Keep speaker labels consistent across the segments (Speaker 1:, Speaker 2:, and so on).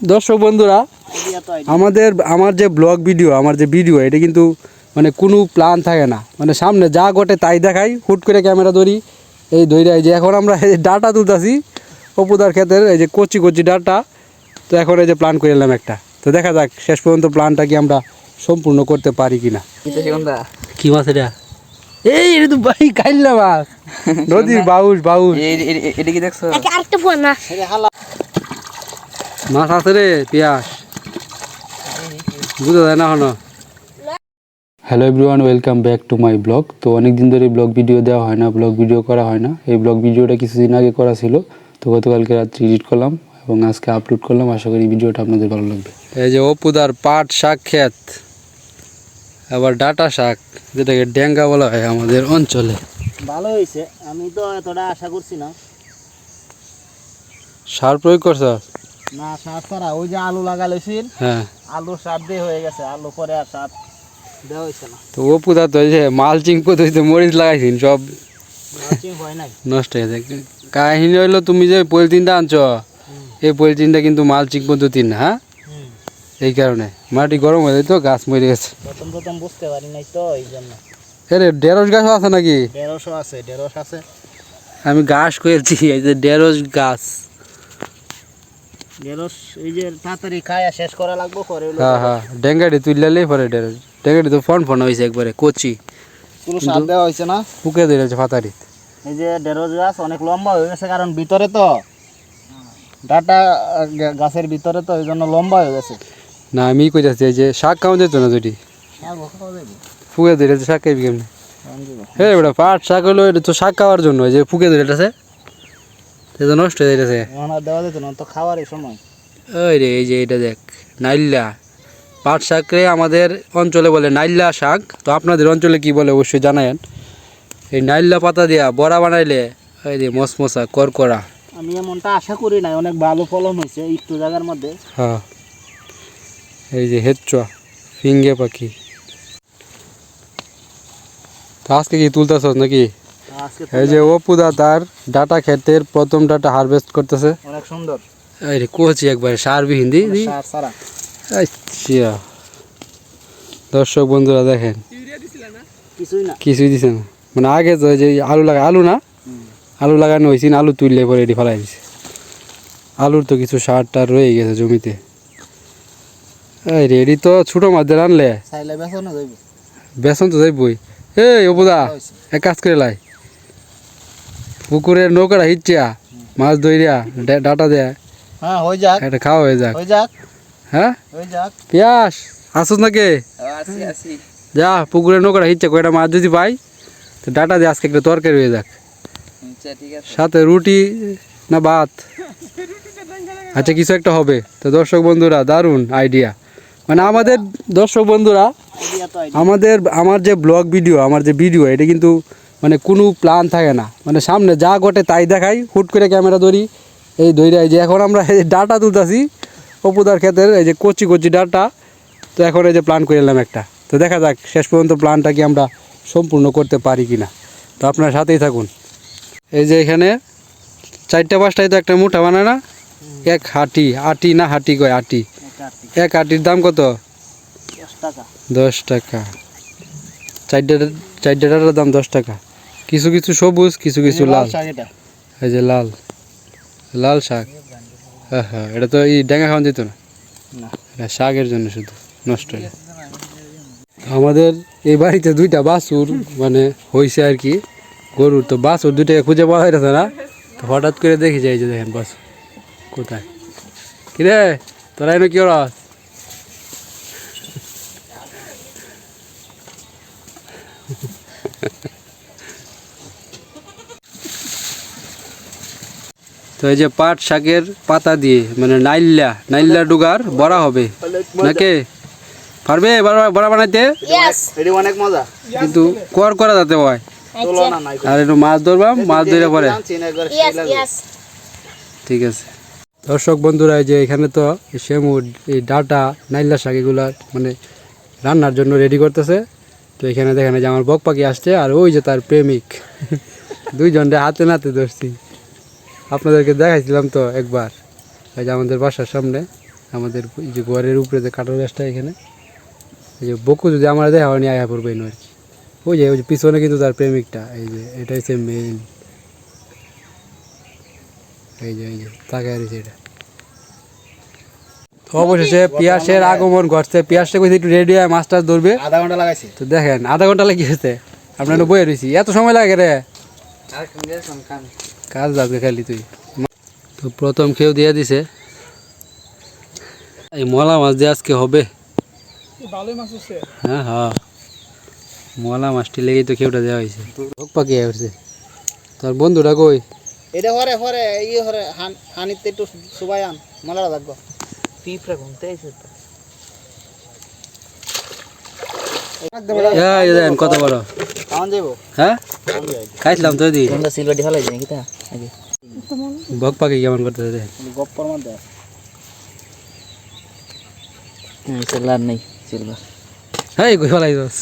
Speaker 1: দর্শক বন্ধুরা, আমার যে ব্লগ ভিডিও এটা কিন্তু মানে কোনো প্ল্যান থাকে না, মানে সামনে যা ঘটে তাই দেখাই, হুট করে ক্যামেরা ধরি। এই যে এখন আমরা এই ডাটা তুলতেছি অপুদার ক্ষেতের, এই যে কচি কচি ডাটা। তো এখন এই যে প্ল্যান করে এলাম একটা, তো দেখা যাক শেষ পর্যন্ত প্ল্যানটা কি আমরা সম্পূর্ণ করতে পারি কিনা। কি মাছ এটা? এটা তো ভাই খাইলা মাছ, নদীর বাউস।
Speaker 2: এটা কি দেখছো?
Speaker 1: মাছ আছে রে, পেঁয়াজ বুঝা যায় না এখনো। Hello everyone, welcome back to my blog. তো অনেক দিন ধরে ব্লগ ভিডিও দেওয়া হয় না, ব্লগ ভিডিও করা হয় না। এই ব্লগ ভিডিওটা কিছুদিন আগে করা ছিল, তো গতকালকে রাত্রে এডিট করলাম এবং আজকে আপলোড করলাম। আশা করি ভিডিওটা আপনাদের ভালো লাগবে। এই যে অপুদার পাট শাক ক্ষেত, আবার ডাটা শাক, যেটাকে ড্যাঙ্গা বলা হয় আমাদের অঞ্চলে।
Speaker 2: ভালো হয়েছে, আমি তো এতটা আশা করছি না।
Speaker 1: সার প্রয়োগ করছ?
Speaker 2: না, সার ছাড়া ওই যে আলু লাগালেছিল,
Speaker 1: হ্যাঁ,
Speaker 2: আলু সার দিয়ে হয়ে গেছে, আলু পরে আর সার দেওয়া হয়েছে না।
Speaker 1: তো অপুদা তো এই যে মালচিং পদ্ধতিতে মরিচ লাগাইছিন, সব
Speaker 2: হয় নাই,
Speaker 1: নষ্ট হয়ে যায়। কাহিনী হইলো, তুমি যে পলিথিনটা আনছ, এই পলিথিনটা কিন্তু মালচিং পদ্ধতি না। হ্যাঁ, এই কারণে মাটি গরম হয়ে যায়, তো গাছ মরে গেছে।
Speaker 2: প্রথম বুঝতে পারি নাই তো, এই জন্য।
Speaker 1: আরে ঢেঁড়স গাছও আছে নাকি?
Speaker 2: ঢেঁড়স আছে।
Speaker 1: আমি গাছ করেছি, এই যে ঢেঁড়স গাছ।
Speaker 2: ঢেঁড়স এই যে তাড়াতাড়ি খায়া শেষ করা লাগবো পরে।
Speaker 1: হ্যাঁ, ডেঙ্গাটি তুললেই পরে ঢেঁড়স। ডেঙ্গাটি তো ফন হয়েছে একবারে কচি,
Speaker 2: কোনো সার দেওয়া হয়েছে না,
Speaker 1: ফুকে ধরেছে ফাতারি।
Speaker 2: এই যে ঢেঁড়স গাছ অনেক লম্বা হয়ে গেছে, কারণ ভিতরে তো ডাটা গাছের ভিতরে, তো এই জন্য লম্বা হয়ে গেছে।
Speaker 1: না, আমি কইতাছি এই যে শাক খাওয়া যেত না যদি ফুকে ধরেছে, শাক খাইবি কেমনি? হ্যাঁ বেটা, পাট শাক হলো, এটা তো শাক খাওয়ার জন্য। এই যে ফুকে ধরেছে, এটা নষ্ট হয়ে যাইতেছে।
Speaker 2: দেওয়া যেত না তো খাওয়ার সময়।
Speaker 1: ওই রে, এই যে এটা দেখ, নাইল্লা পাট শাকরে আমাদের অঞ্চলে বলে নাইল্লা শাক। তো আপনাদের অঞ্চলে কি বলে অবশ্যই জানায়েন। এই নাইল্লা পাতা দিয়া বড়া বানাইলে এই যে মশমশা করকরা।
Speaker 2: আমি এমনটা আশা করি নাই, অনেক ভালো ফলন হয়েছে একটু জায়গার মধ্যে।
Speaker 1: হ্যাঁ, এই যে হেচ্চা ফিঙ্গে পাখি। তো আজকে কি তুলতেছ নাকি? এই যে অপুদা তার ডাটা ক্ষেতের প্রথম ডাটা হারভেস্ট করতেছে।
Speaker 2: অনেক সুন্দর,
Speaker 1: এই রে কোচি একবারে সারবিহীন দি। আচ্ছা দর্শক বন্ধুরা দেখেন, কিছুই দিছে না। মানে আগে তো যে আলু লাগানো হয়েছে, আলু তুললে পরে এটি ফেলাই দিছে। আলুর তো কিছু সার টার রয়ে গেছে জমিতে। এই রে, এটি তো ছোটো মাছদের আনলে বেসন তো যাইবই। এই অপুদা, এক কাজ করে লাই, পুকুরের নৌকাটা হিচ্ছা মাছ ধরিয়া ডাটা দেয়া, এটা খাওয়া হয়ে যাক। হ্যাঁ, পিয়াস আসুস নাকি? যা পুকুরের নৌকাটা হিচ্ছা কয়টা মাছ যদি পাই, তো ডাটা দিয়ে আজকে একটা তরকারি হয়ে যাক, সাথে রুটি না ভাত, আচ্ছা কিছু একটা হবে। তো দর্শক বন্ধুরা, দারুণ আইডিয়া। মানে আমাদের দর্শক বন্ধুরা, আমার যে ব্লগ ভিডিও এটা কিন্তু মানে কোনো প্ল্যান থাকে না, মানে সামনে যা ঘটে তাই দেখাই, হুট করে ক্যামেরা ধরি। এই যে এখন আমরা এই ডাটা তুলতেছি অপুদার ক্ষেতের, এই যে কচি কচি ডাটা। তো এখন এই যে প্ল্যান করে এলাম একটা, তো দেখা যাক শেষ পর্যন্ত প্ল্যানটা কি আমরা সম্পূর্ণ করতে পারি কিনা। তো আপনার সাথেই থাকুন। এই যে এখানে 4-5টাই তো একটা মুঠা বানায় না, এক হাটি কয় আটি। এক আটির দাম কত? 10 টাকা। 4 ডাটার দাম 10 টাকা। কিছু কিছু সবুজ, কিছু কিছু লাল। এই যে লাল শাক। হ্যাঁ, এটা তো এই ডেঙ্গা খাওয়া যেত না, এটা শাকের জন্য শুধু নষ্ট হয়। আমাদের এই বাড়িতে 2টা বাছুর মানে হয়েছে আর কি, গরুর। তো বাছুর 2টাকে খুঁজে পাওয়া যাচ্ছে না, তো হঠাৎ করে দেখি যাই যে দেখেন বাছুর কোথায়। কিরে তোরা এনে কি ওরা? তো এই যে পাট শাকের পাতা দিয়ে মানে নাইল্লা ডুগার বড়া হবে নাকি? পারবে বড়া বানাইতে?
Speaker 2: অনেক মজা,
Speaker 1: কিন্তু করা যাতে হয়। আর একটু মাছ ধরবাম, মাছ ধরে পরে। ঠিক আছে দর্শক বন্ধুরা, এই যে এখানে তো সেমুর এই ডাটা নাইল্লা শাক এগুলা মানে রান্নার জন্য রেডি করতেছে। তো এখানে দেখেন যে আমার বক পাখি আসছে, আর ওই যে তার প্রেমিক। 2জনরে হাতে নাতে ধরছি, আপনাদেরকে দেখাইছিলাম তো একবার, এই যে আমাদের বাসার সামনে আমাদের এই যে ঘরের উপরে যে কাঠের গাছটা এখানে, এই যে বকু যদি আমার দেখা হয় নিয়ে আয়া পড়বে আর কি। ওই যে পিছনে কিন্তু তার প্রেমিকটা, এই যে এটা হচ্ছে মেইন, এই যে তাকায় রয়েছে এটা। তো অবশেষে পিয়াসের আগমন ঘটছে। পিয়াসটা কইছে একটু রেডি হয় মাছ টাছ ধরবে,
Speaker 2: আধা ঘন্টা লাগাইছি।
Speaker 1: তো দেখেন আধা ঘন্টা লেগেছে। আপনার বয়ে রয়েছি, এত সময় লাগে রে? কাজ যাবে খালি তুই। তো প্রথম খেয়েও দিয়ে দিছে এই মলা মাছ দিয়ে আজকে হবে। হ্যাঁ হ্যাঁ, মলা মাছটি লেগেই তো খেউটা দেওয়া হয়েছে। পাকি আসছে তোর বন্ধুটা কই?
Speaker 2: এটা হরে হরে ইয়ে হরে হানিতে একটু সবাই আন মলারা থাকবো। পিঁপড়া ঘুমতে আইছে তো।
Speaker 1: এই দেন কত বড়
Speaker 2: কাউন যাবো?
Speaker 1: হ্যাঁ খাইছিলাম তো দি
Speaker 2: তোমরা সিলভারটি ফেলাই দিন কিটা আগে।
Speaker 1: বক পাখি কেমন করতেছে দেখ।
Speaker 2: গপ্পর মধ্যে সিলভার নেই সিলভার।
Speaker 1: এই কই ফেলাই দোস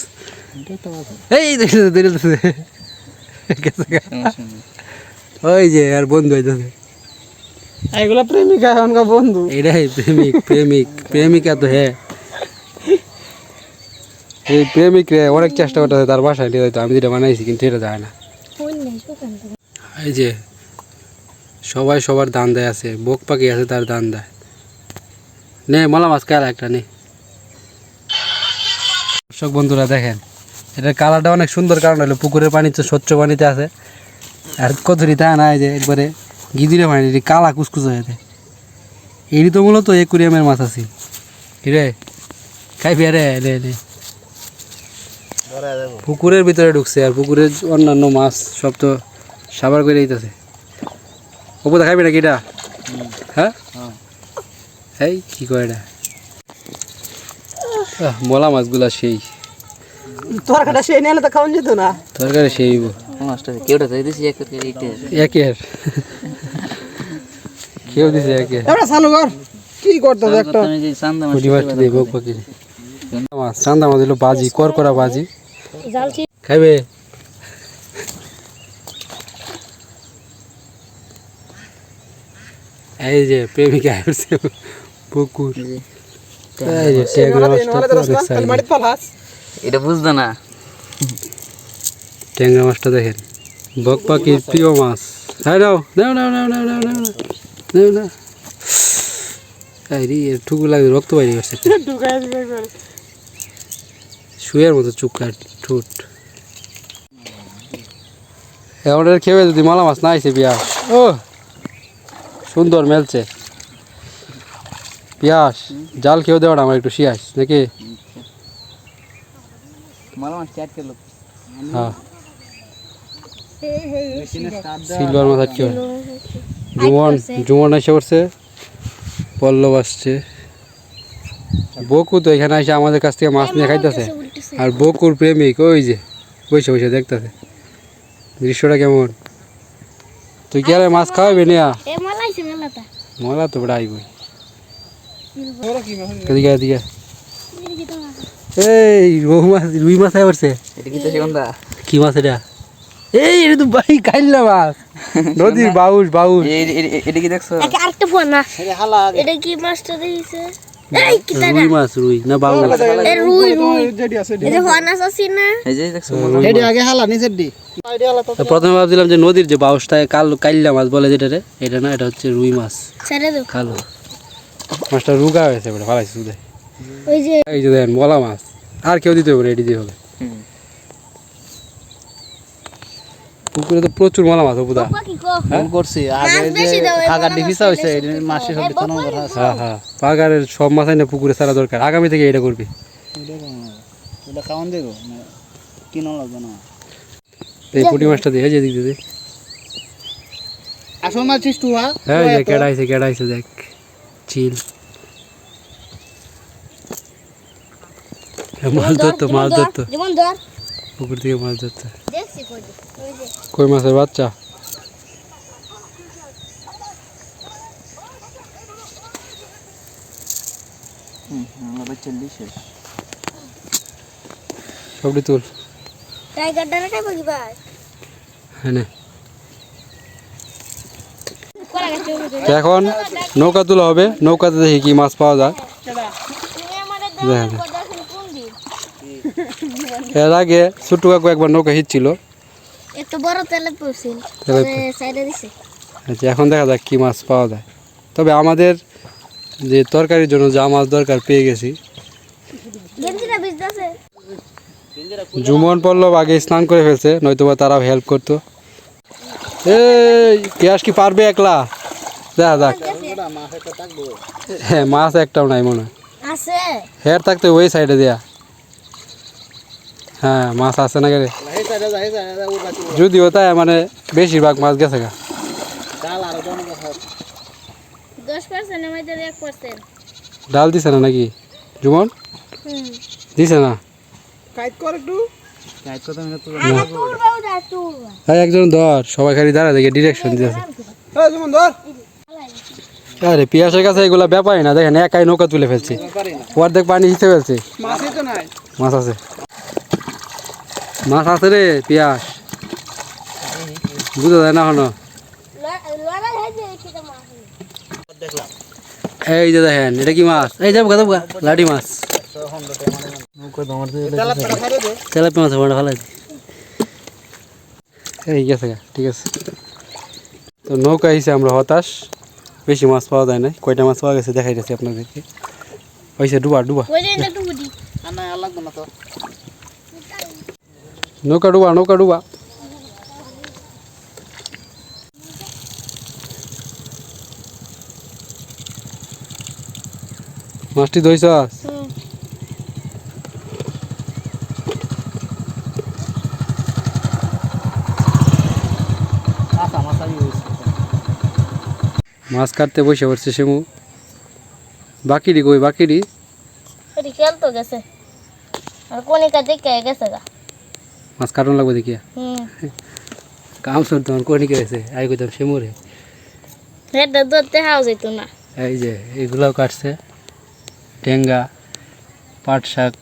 Speaker 1: এই দেখতে দেখতে ওই যে আর বন্ধু হইতেছে
Speaker 2: এগুলা প্রেমিকা এখনকার বন্ধু।
Speaker 1: এটাই প্রেমিকা তো হ্যাঁ। এই প্রেমিক রে অনেক চেষ্টা করতেছে তার বাসায় নিয়ে যাইতো, আমি যেটা বানাইছি কিন্তু এটা যায় না। এই যে সবাই সবার দান দেয় আছে, বক পাখি আছে তার দান দেয়। নে মলা মাছ কালা একটা নে। দর্শক বন্ধুরা দেখেন এটার কালারটা অনেক সুন্দর, কারণ হলো পুকুরের পানি তো স্বচ্ছ পানিতে আছে, আর কতরি তা না যে একবারে গিদিরে পানি কালা কুচকুচ হয়ে যায়। এরই তো মূলত একুরিয়ামের মাছ আছে রে, খাইবি রে রে রে। পুকুরের ভিতরে ঢুকছে আর পুকুরের অন্যান্য মাছ সব তো সাবার করে দিতেছে। ওপর খাইবি নাকি এটা? হ্যাঁ এই কি করে এটা? মলা মাছগুলা সেই
Speaker 2: তরকারিটা সেই নিলে তো খাওয়া যেত না।
Speaker 1: তরকারি সেই
Speaker 2: মাছটা কেউটা চাই দিছি
Speaker 1: একের কেউ দিছে একের।
Speaker 2: এবার চালু কর কি করতেছ একটা
Speaker 1: পুঁটি মাছটা দিয়ে বক পাখি মাছ, চান্দা মাছ হলো বাজি, কর করা বাজি। খাইবে এই যে প্রেমিকা আসছে পুকুর। এই যে ট্যাংরা মাছটা তো অনেক সাইজ।
Speaker 2: এটা বুঝতো না।
Speaker 1: ট্যাংরা মাছটা দেখেন, বক পাখির প্রিয় মাছ। হ্যাঁ নাও নাও নাও নাও নাও নাও নাও নাও না। এই রে ঠুকু লাগে, রক্ত বাইরে গেছে, শুয়ের মতো চুক্কার ঠোঁট। এখন খেয়ে যদি মলা মাছ না আইছে পিয়াস, ও সুন্দর মেলছে পিয়াস। জাল খেয়েও দেওয়া আমার একটু শিয়াস নাকি? হ্যাঁ সিলভার মাছ আর কি হয়। জুমন এসে পড়ছে, পল্লব আসছে, বকু তো এখানে এসে আমাদের কাছ থেকে মাছ নিয়ে খাইতেছে। আর বকুর প্রেমিক ওই যে বসে বসে দেখতেছে দৃশ্যটা কেমন। তুই কি আর মাছ খাওয়াবি না? মলা তো বড় আইবই। এদিকে এদিকে এই রুই মাছ আই পড়ছে। কি মাছ এটা? এই এটা তো ভাই কাইল্লা মাছ, নদীর বাউস বাউস।
Speaker 2: এটা কি দেখছো?
Speaker 3: আরেকটা ফোন না, এটা কি মাছটা দিয়েছে? এই কি
Speaker 1: রুই মাছ, রুই না বাউস?
Speaker 3: এ রুই রুই এটা ফোন আছে না?
Speaker 2: এই যে দেখছো হেডি আগে হালা নিচের দি।
Speaker 1: প্রথমে ভাবছিলাম যে নদীর যে বাউসটা কাইল্লা মাছ বলে যেটা রে, এটা না, এটা হচ্ছে রুই মাছ।
Speaker 3: ছেড়ে দাও।
Speaker 1: কালো মাছটা রুগা হয়েছে বলে ভালাইছে সুদে।
Speaker 3: ওই যে
Speaker 1: এই যে দেখেন মলা মাছ, আর কেউ দিতে হবে রেডি দিয়ে হবে। পুকুরে তো প্রচুর মলা মাছ বুদা।
Speaker 3: কি কো?
Speaker 2: ফোন করছি আগে যে আগা ডিফিসা হইছে এই মাসে সব বিছানো কথা আছে।
Speaker 1: হ্যাঁ হ্যাঁ, পাগারের সব মাছ না পুকুরে ছাড়া দরকার, আগামী থেকে এটা করবি।
Speaker 2: এটা খাওয়ান দেবো না কিনো লাগবে না।
Speaker 1: এই পুঁটি মাছটা দিয়ে যে দিক দিয়ে
Speaker 2: আসল মাছ চিষ্টু হ্যাঁ।
Speaker 1: হ্যাঁ যে কেডাইছে দেখ চিল। মাছ ধরতো
Speaker 3: যেমন ধর
Speaker 1: পুকুর থেকে মাছ ধরতো।
Speaker 3: দেখছি কই যে ওই যে
Speaker 1: কই মাছের বাচ্চা। সবটি তুল।
Speaker 3: টাইগার ডানাটা বলি ভাই
Speaker 1: হ্যাঁ না
Speaker 3: কোলা গেছে
Speaker 1: তো এখন নৌকা তোলা হবে, নৌকাতে দেখি কি মাছ পাওয়া যায়। দেখা যাক। এর আগে ছোট্ট কাকু একবার নৌকা হিচ্ছিল,
Speaker 3: এত বড় তেলে পড়ছিল সাইডে দিছে।
Speaker 1: আচ্ছা, এখন দেখা যাক কি মাছ পাওয়া যায়। তবে আমাদের যে তরকারির জন্য যা মাছ দরকার পেয়ে গেছি।
Speaker 3: গেঞ্জিটা ভিজতেছে।
Speaker 1: জুমন পল্লব আগে স্নান করে ফেলছে, নয়তোবা তারাও হেল্প করতো। এই পিয়াস কি পারবে একলা? দেখা যাক। হ্যাঁ, মাছ একটাও নাই মনে হয়।
Speaker 3: আছে
Speaker 1: হের থাকতে ওই সাইডে দেয়া। হ্যাঁ, মাছ আছে না গেলে যদিও তাই মানে বেশিরভাগ মাছ গেছে গা।
Speaker 3: 10% এর মধ্যে 1%।
Speaker 1: ডাল দিছে না নাকি জুমন? দিছে না? হ্যাঁ, একজন ধর, সবাই খালি দাঁড়া দেখে ডিরেকশন দিয়েছে। আরে পিয়াসের কাছে এগুলা ব্যাপারই না, দেখেন একাই নৌকা তুলে ফেলছে, অর্ধেক পানি দিতে ফেলছে। মাছ আছে, মাছ আছে রে পিয়াস, বুঝা যায় না এখনো। এই যে দেখেন, এটা কি মাছ? এই যাবো লাঠি মাছ, তেলাপি মাছ ভালো। এই গেছে গা, ঠিক আছে। তো নৌকা হিসেবে আমরা হতাশ, বেশি মাছ পাওয়া যায় না। কয়টা মাছ পাওয়া গেছে দেখাই যাচ্ছে আপনাদেরকে। হয়েছে ডুবা ডুবা, নৌকা ডুবা, নৌকা ডুবা। মাছটি ধইছ? মাছ কাটতে বসে পড়ছে শিমু। বাকিরি কই? বাকিরি
Speaker 3: খেলতো গেছে আর কোনিকা দেখে গেছে গা।
Speaker 1: মাছ কাটন লাগবে দেখিয়া কাম শুন, তোমার কনিকে গেছে। আই কইতাম শিমুরে
Speaker 3: হেডটা ধরতে হাও যেত না।
Speaker 1: এই যে এগুলাও কাটছে, টেঙ্গা, পাট শাক।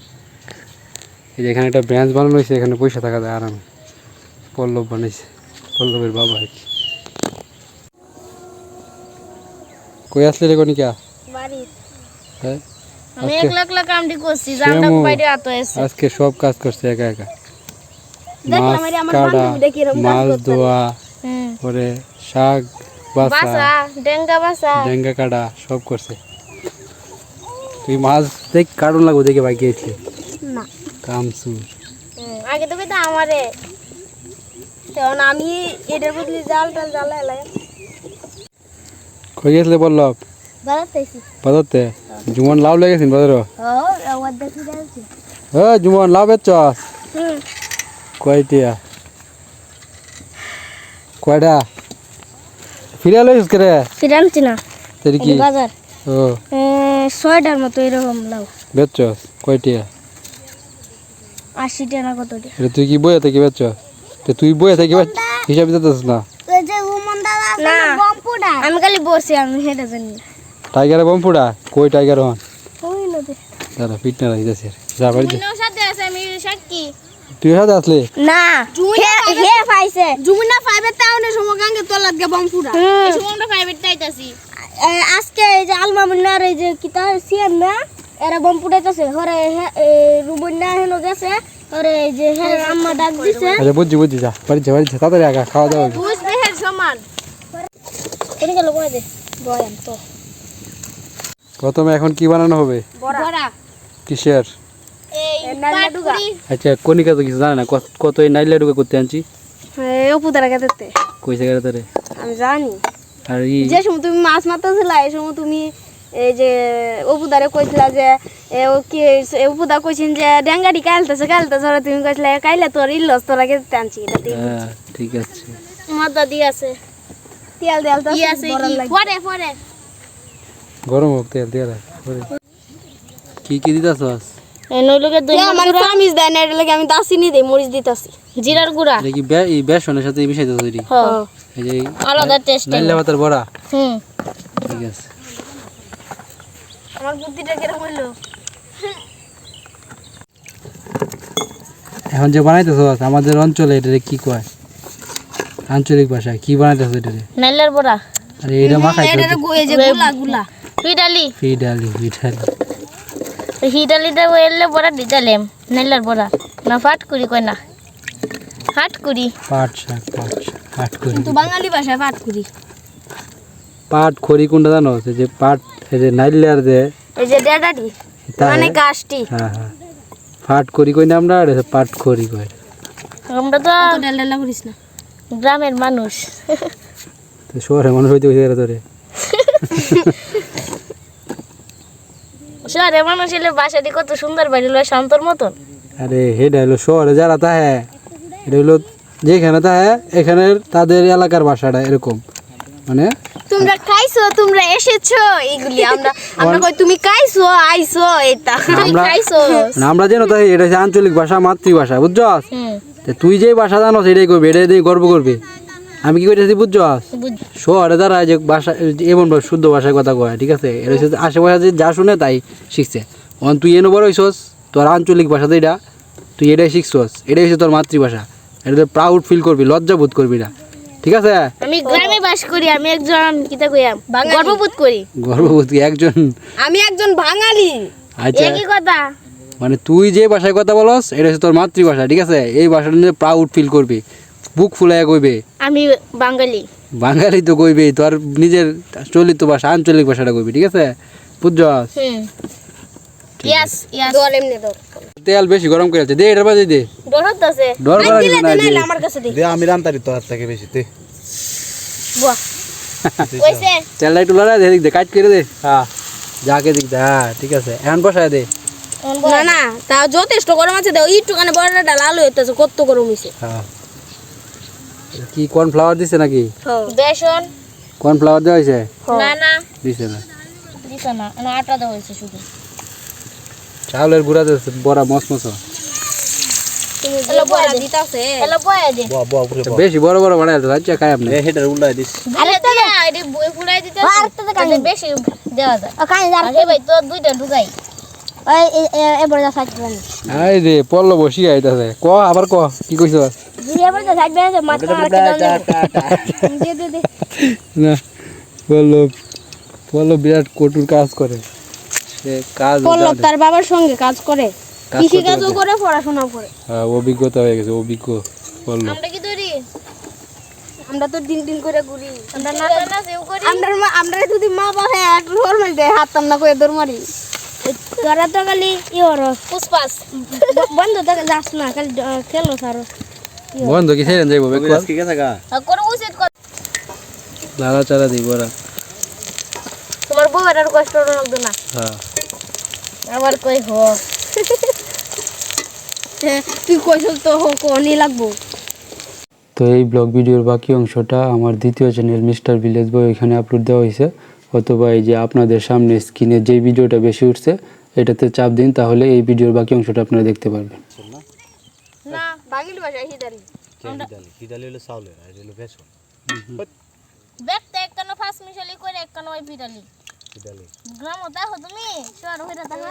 Speaker 1: এই যে এখানে একটা ব্রাঞ্চ বানানো হয়েছে, এখানে পয়সা থাকা যায় আরামে। পল্লব বানাইছে, পল্লবের বাবা আর কি। কই আসলে রে কনিকা?
Speaker 3: বাড়ি
Speaker 1: হ্যাঁ,
Speaker 3: আমি একলা একলা কামটি করছি, জানটা বাইরে আতো এসে
Speaker 1: আজকে সব কাজ করছে একা একা।
Speaker 3: দেখলাম
Speaker 1: মাছ
Speaker 3: আরে আমার
Speaker 1: কাটা,
Speaker 3: বান্ধবী দেখি এরকম কাজ
Speaker 1: মাছ
Speaker 3: করতে।
Speaker 1: ধোয়া, পরে শাক বাছা,
Speaker 3: বাসা ডেঙ্গা বাসা
Speaker 1: ডেঙ্গা কাটা সব করছে। তুই মাছ দেখ কাটন লাগবো দেখে ভাই গিয়েছিলি
Speaker 3: না
Speaker 1: কামসুর।
Speaker 3: আগে তো কইতা আমারে, তখন আমি এটার বদলে জাল টাল জ্বালাই
Speaker 1: কই গেছিলে পল্লব?
Speaker 3: বাড়াতেছি।
Speaker 1: বাজারতে জুমন লাভ লেগেছেন বাজারও?
Speaker 3: ওর দেখি যাচ্ছি।
Speaker 1: হ্যাঁ জুমন লাভ বেচছস? কয়টিয়া? কয়টা ফিরে লইস করে?
Speaker 3: ফিরানছি না,
Speaker 1: তেরি কি
Speaker 3: বাজার
Speaker 1: ও
Speaker 3: 6টার মতো এরকম লাউ।
Speaker 1: বেচছস কয়টিয়া?
Speaker 3: 80 টাকা কত টাকা?
Speaker 1: এটা তুই কি বইয়া থেকে বেচছস? তো তুই বইয়া থেকে হিসাব দিতেছিস না?
Speaker 3: না আমি খালি বসে, আমি হেঁটে জানি না।
Speaker 1: টাইগারে বম ফুড়া? কই টাইগার হন?
Speaker 3: ওই নদী
Speaker 1: দাদা ফিটনা রাখতেছে যা বাড়ি যা।
Speaker 3: মিনার সাথে আছে, আমি সাক্ষী।
Speaker 1: তুই সাথে আসলে
Speaker 3: না হে পাইছে জুমিনা 5 এর টাউনে সমগাঙ্গে তলাত গে বমপুরা এই সময়টা 5 এর টাইতাছি। আজকে এই যে আলমামুন্নার এই যে কিতা সিএম না এরা বমপুড়াইতাছে হরে রুমুন্না হেনো গেছে, হরে এই যে হে আম্মা ডাক দিছে।
Speaker 1: আচ্ছা বুঝছি যা বাড়ি যা তাড়াতাড়ি আগা খাওয়া দাওয়া।
Speaker 3: বুঝ বেহের সমান কোন গেল বয় দে বয়ান তো।
Speaker 1: প্রথমে এখন কি বানানো হবে?
Speaker 3: বড়া
Speaker 1: কিসের?
Speaker 3: এই নাইলাডুগা।
Speaker 1: আচ্ছা কনিকা তো কিছু জানে না, কত এই নাইলাডুগা করতে আনছি?
Speaker 3: এই অপুদারা কাটতে
Speaker 1: কইছে গেলে তোরে?
Speaker 3: আমি জানি।
Speaker 1: আর ই
Speaker 3: যে সময় তুমি মাছ মারতেছিলা এই সময় তুমি এই যে অপুদারে কইছিলা যে ও কি অপুদা কইছেন যে ডেঙ্গাটি কাইলতেছে তুমি কইছিলা কাইলে তোর ইল্লস তোরা কেটে আনছি। এটা দিয়ে
Speaker 1: হ্যাঁ ঠিক আছে।
Speaker 3: মাদা দি আছে তেল দেল তো আছে পরে পরে
Speaker 1: গরম হোক তেল দিয়ে রাখ। কি কি দিতাছস?
Speaker 3: নইলকে দই মানে চামিচ দেয় না, এর লাগে আমি দাসিনি দেই, মরিচ দিতাছি, জিরার গুঁড়া।
Speaker 1: দেখি এই বেসনের সাথে মিশাইতেছ এটি?
Speaker 3: হ্যাঁ
Speaker 1: এই যে
Speaker 3: আলাদা টেস্ট।
Speaker 1: নাইলা পাতার বড়া? ঠিক আছে।
Speaker 3: আমার বুদ্ধিটা কেরকম হইলো?
Speaker 1: এখন যে বানাইতেছস আমাদের অঞ্চলে এটা কি কয়? আঞ্চলিক ভাষায় কি বানাইতেছস এটা?
Speaker 3: নাইলার বড়া।
Speaker 1: আরে এটা মাখাই তো
Speaker 3: এই যে গুলা গুলা
Speaker 4: হিডালি
Speaker 1: ফিডালি
Speaker 4: হিডালিটা ওইলে বড়া দিতালেম নাইলার বড়া না ফাট করি কই না হাট করি
Speaker 1: পাট শাক পাট করি
Speaker 3: কিন্তু বাঙালি ভাষায় পাট করি
Speaker 1: পাট খড়ি কোনটা জানো এই যে পাট এই যে নাইলার দে
Speaker 3: এই যে ডেডাডি মানে গাছটি
Speaker 1: হ্যাঁ পাট করি কই না আমরা আর পাট খড়ি কই
Speaker 4: আমরা তো
Speaker 3: তো ডেলা করিস না
Speaker 4: গ্রামের মানুষ
Speaker 1: তো শহরে মানুষ হইতে হইতে তোরে
Speaker 4: শহরে মানুষ এলে বাসাটি কত সুন্দর বাড়ি লয় শান্তর মতন
Speaker 1: আরে হেডা হলো শহরে যারা তাহে এটা হলো যেখানে তাহে এখানের তাদের এলাকার ভাষাটা এরকম মানে
Speaker 3: তোমরা খাইছো তোমরা এসেছো এইগুলি আমরা কই তুমি খাইছো আইছো এটা তুমি
Speaker 1: আমরা-
Speaker 3: খাইছো
Speaker 1: মানে আমরা যেন তাই এটা হচ্ছে আঞ্চলিক ভাষা মাতৃভাষা বুঝছস
Speaker 4: হুম
Speaker 1: তে তুই যেই ভাষা জানো সেটাই করবি এটা দিয়ে গর্ব করবি আমি কি কইতেছি বুঝছস
Speaker 4: বুঝ
Speaker 1: শহরে যারা যে ভাষা এমন শুদ্ধ ভাষায় কথা কয় ঠিক আছে এটা হচ্ছে আশেপাশে যে যা শুনে তাই শিখছে অন তুই এনে বড় হইছস তোর আঞ্চলিক ভাষা তো এটা তুই এটাই শিখছস এটাই হচ্ছে তোর মাতৃভাষা এটা প্রাউড ফিল করবি লজ্জা বোধ করবি না ঠিক আছে
Speaker 4: আমি গ্রামে বাস করি আমি একজন কিতা কইয়াম গর্ববোধ করি
Speaker 1: গর্ববোধ কি একজন
Speaker 3: আমি একজন বাঙালি
Speaker 1: আচ্ছা
Speaker 4: একই কথা
Speaker 1: মানে তুই যে ভাষায় কথা বলস এটা হচ্ছে তোর মাতৃভাষা ঠিক আছে এই ভাষাটা নিয়ে প্রাউড ফিল করবি বুক ফুলাইয়া কইবে
Speaker 4: আমি বাঙালি
Speaker 1: বাঙালি তো কইবে তোর নিজের চলিত ভাষা আঞ্চলিক ভাষাটা কইবি ঠিক আছে বুঝছস
Speaker 4: হুম ইয়াস ইয়াস
Speaker 3: দোল এমনি দোল
Speaker 1: তেল বেশি গরম করে আছে দে এটার বাজে দে
Speaker 4: ডর হতাছে
Speaker 1: ডর করা
Speaker 3: দিলে
Speaker 1: কিছু নাই
Speaker 3: নাইলে আমার কাছে দে
Speaker 2: দে আমি রান্তারি তো হাত থেকে বেশি তে
Speaker 4: বুয়া কইছে
Speaker 1: তেলটা একটু লড়াই দে দে কাট করে দে হ্যাঁ যাকে দিক দে হ্যাঁ ঠিক আছে এখন বসায় দে
Speaker 3: না না তা যথেষ্ট গরম আছে দাও একটু কানে বড়টা লাল হইতেছে কত গরম হইছে
Speaker 1: হ্যাঁ কি কর্নফ্লাওয়ার দিছে নাকি
Speaker 4: বেসন
Speaker 1: কর্নফ্লাওয়ার দেওয়া হয়েছে
Speaker 4: না না
Speaker 1: দিছে না
Speaker 4: দিছ না না আটা দেওয়া হয়েছে শুধু
Speaker 1: চাউলের গুঁড়া দিছে বড়া মসমস
Speaker 3: তুমি যে বড়া দিতাছে
Speaker 4: হ্যালো বয়া দে
Speaker 2: বুয়া বুয়া উপরে বুয়া
Speaker 1: বেশি বড় বড় বানায় তো আচ্ছা খাই আপনি
Speaker 2: এ হেডার উল্লাই দিস
Speaker 4: আরেকটা দে এডি বই ফুলাই দিতে আছে বেশি দেওয়া যায়
Speaker 3: কানে যার
Speaker 4: আরে ভাই তো দুইটা ঢুকাই
Speaker 3: এই এ বড় সাইড বানি
Speaker 1: আই রে পল্ল বসি আইতাছে ক আবার ক কি কইছ
Speaker 3: জিরে বড় সাইড বানি মাথা আর কি দাও দে দে দে
Speaker 1: না পল্ল বিরাট কঠোর কাজ করে সে কাজ
Speaker 3: পল্লব তার বাবার সঙ্গে কাজ করে
Speaker 1: কাজ
Speaker 3: কৃষি
Speaker 1: করতে
Speaker 3: কাজও
Speaker 1: করতে।
Speaker 3: করে পড়াশোনাও করে
Speaker 1: হ্যাঁ, অভিজ্ঞতা হয়ে গেছে অভিজ্ঞ পল্ল
Speaker 4: আমরা কি তৈরি
Speaker 3: আমরা তো দিন দিন করে ঘুরি
Speaker 4: আমরা না সেও করি
Speaker 3: আমরা যদি মা বাবা এক রোল মারি দেয় হাত টান্না করে দৌড় মারি তোরা তো খালি ইয়র
Speaker 4: পুষ্পাস
Speaker 3: বন্ধ তো যাস না খালি খেলো সারো
Speaker 1: বন্ধ কি ছেড়ে যাইব বেকল
Speaker 2: আজকে গেছে গা
Speaker 4: কোন উচিত কথা
Speaker 1: লালা চারা দিব ওরা
Speaker 4: তোমার বউয়ের আর কষ্ট লাগতো না
Speaker 1: হ্যাঁ
Speaker 4: আবার কই হো
Speaker 3: তুই কইছ তো কোনি লাগবো
Speaker 1: তো এই ব্লগ ভিডিওর বাকি অংশটা আমার দ্বিতীয় চ্যানেল মিস্টার ভিলেজ বয় এখানে আপলোড দেওয়া হয়েছে অথবা এই যে আপনাদের সামনে স্ক্রিনে যে ভিডিওটা বেশি উঠছে এটাতে চাপ দিন তাহলে এই ভিডিওর বাকি অংশটা আপনারা দেখতে পারবেন
Speaker 4: না
Speaker 3: বাঙালি ভাষায় হিদারি
Speaker 2: হিডালি হলো চাউলের আর হলো বেসন
Speaker 4: দেখতে একখানো ফাঁস মিশালি করে একখানো ওই পিটালি
Speaker 2: হিডালি
Speaker 4: গ্রাম দেখো তুমি শহর হইরা দেখো